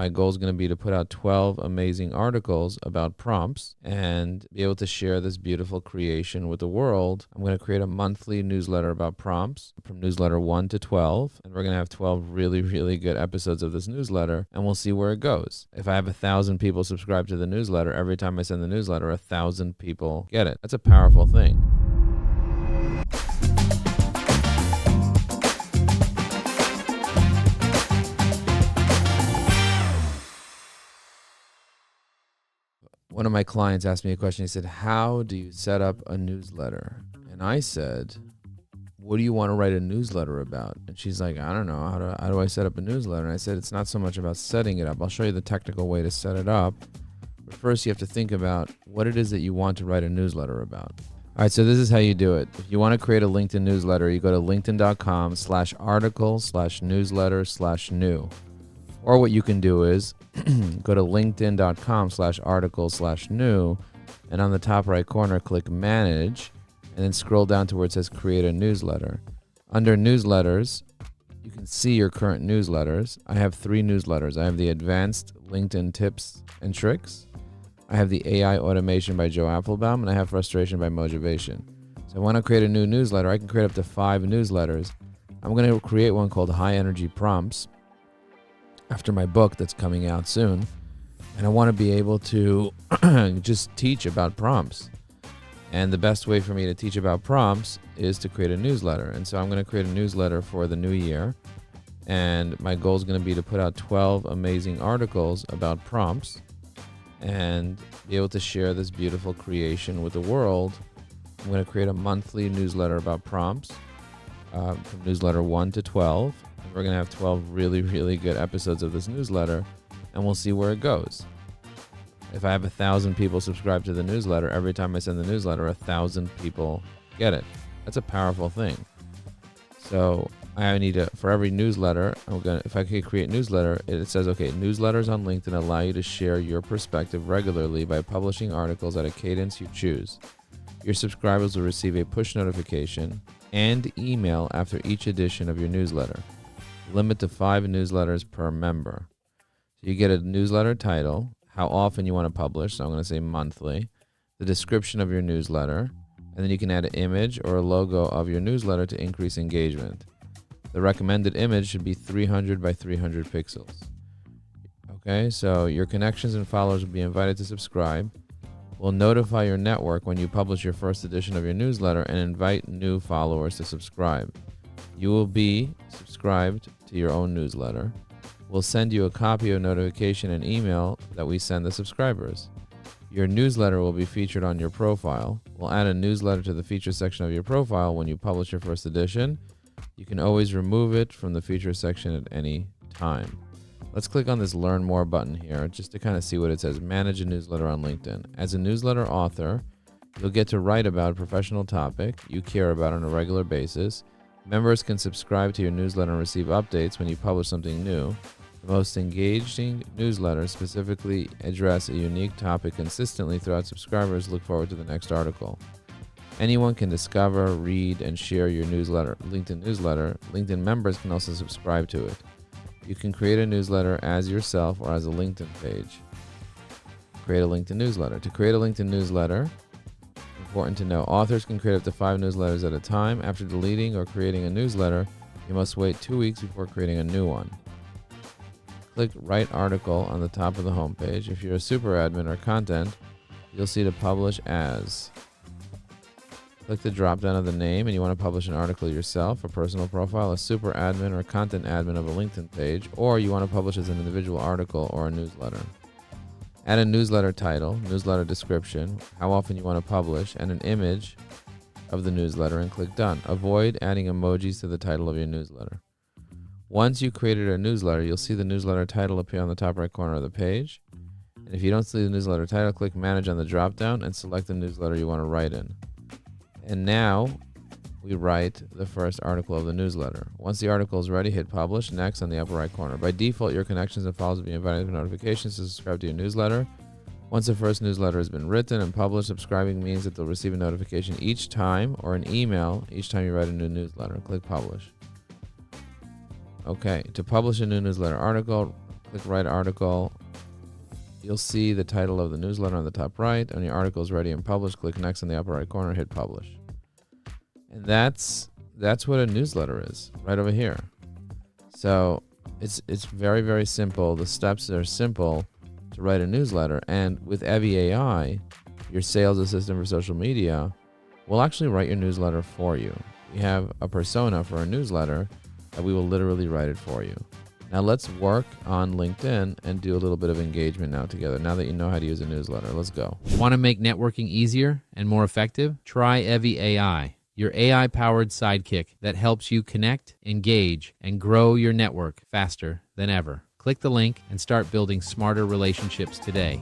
my goal is going to be to put out 12 amazing articles about prompts and be able to share this beautiful creation with the world. I'm going to create a monthly newsletter about prompts from newsletter 1 to 12. And we're going to have 12 really, really good episodes of this newsletter, and we'll see where it goes. If I have 1,000 people subscribe to the newsletter, every time I send the newsletter, 1,000 people get it. That's a powerful thing. One of my clients asked me a question. He said, how do you set up a newsletter? And I said, what do you want to write a newsletter about? And she's like, I don't know. How do I set up a newsletter? And I said, it's not so much about setting it up. I'll show you the technical way to set it up. But first, you have to think about what it is that you want to write a newsletter about. All right, so this is how you do it. If you want to create a LinkedIn newsletter, you go to linkedin.com/article/newsletter/new. Or what you can do is go to linkedin.com/article/new, and on the top right corner, click manage, and then scroll down to where it says create a newsletter. Under newsletters, you can see your current newsletters. I have 3 newsletters. I have the advanced LinkedIn tips and tricks. I have the AI automation by 𝗀𝗏𝗆𝗆𝗆, and I have frustration by 𝗧𝗏𝗆. So when I create a new newsletter, I can create up to 5 newsletters. I'm going to create one called High Energy Prompts after my book that's coming out soon. And I want to be able to just teach about prompts. And the best way for me to teach about prompts is to create a newsletter. And so I'm going to create a newsletter for the new year. And my goal is going to be to put out 12 amazing articles about prompts and be able to share this beautiful creation with the world. I'm going to create a monthly newsletter about prompts from newsletter 1 to 12. And we're going to have 12 really, really good episodes of this newsletter, and we'll see where it goes. If I have 1,000 people subscribe to the newsletter, every time I send the newsletter, 1,000 people get it. That's a powerful thing. So I need to, for every newsletter, if I could create newsletter, it says, okay, newsletters on LinkedIn allow you to share your perspective regularly by publishing articles at a cadence you choose. Your subscribers will receive a push notification and email after each edition of your newsletter. Limit to 5 newsletters per member. So you get a newsletter title, how often you want to publish, so I'm going to say monthly, the description of your newsletter, and then you can add an image or a logo of your newsletter to increase engagement. The recommended image should be 300 by 300 pixels. Okay, so your connections and followers will be invited to subscribe. We'll notify your network when you publish your first edition of your newsletter and invite new followers to subscribe. You will be subscribed to your own newsletter. We'll send you a copy of notification and email that we send the subscribers. Your newsletter will be featured on your profile. We'll add a newsletter to the feature section of your profile when you publish your first edition. You can always remove it from the feature section at any time. Let's click on this Learn More button here just to kind of see what it says. Manage a newsletter on LinkedIn. As a newsletter author, you'll get to write about a professional topic you care about on a regular basis. Members can subscribe to your newsletter and receive updates when you publish something new. The most engaging newsletters specifically address a unique topic consistently throughout. Subscribers look forward to the next article. Anyone can discover, read, and share your newsletter, LinkedIn newsletter. LinkedIn members can also subscribe to it. You can create a newsletter as yourself or as a LinkedIn page. Create a LinkedIn newsletter. To create a LinkedIn newsletter, important to know, authors can create up to 5 newsletters at a time. After deleting or creating a newsletter, you must wait 2 weeks before creating a new one. Click Write Article on the top of the homepage. If you're a super admin or content, you'll see to Publish As. Click the drop down of the name and you want to publish an article yourself, a personal profile, a super admin or content admin of a LinkedIn page, or you want to publish as an individual article or a newsletter. Add a newsletter title, newsletter description, how often you want to publish, and an image of the newsletter, and click Done. Avoid adding emojis to the title of your newsletter. Once you created a newsletter, you'll see the newsletter title appear on the top right corner of the page. And if you don't see the newsletter title, click Manage on the drop down and select the newsletter you want to write in. And now we write the first article of the newsletter. Once the article is ready, hit Publish Next on the upper right corner. By default, your connections and followers will be invited to notifications to subscribe to your newsletter. Once the first newsletter has been written and published, subscribing means that they'll receive a notification each time, or an email each time you write a new newsletter. Click Publish. Okay, to publish a new newsletter article, click write article. You'll see the title of the newsletter on the top right. When your article is ready and published, click next in the upper right corner, hit publish. And that's what a newsletter is, right over here. So it's very, very simple. The steps are simple to write a newsletter. And with evyAI, your sales assistant for social media, will actually write your newsletter for you. We have a persona for a newsletter that we will literally write it for you. Now let's work on LinkedIn and do a little bit of engagement now together. Now that you know how to use a newsletter, let's go. Want to make networking easier and more effective? Try evyAI, your AI-powered sidekick that helps you connect, engage, and grow your network faster than ever. Click the link and start building smarter relationships today.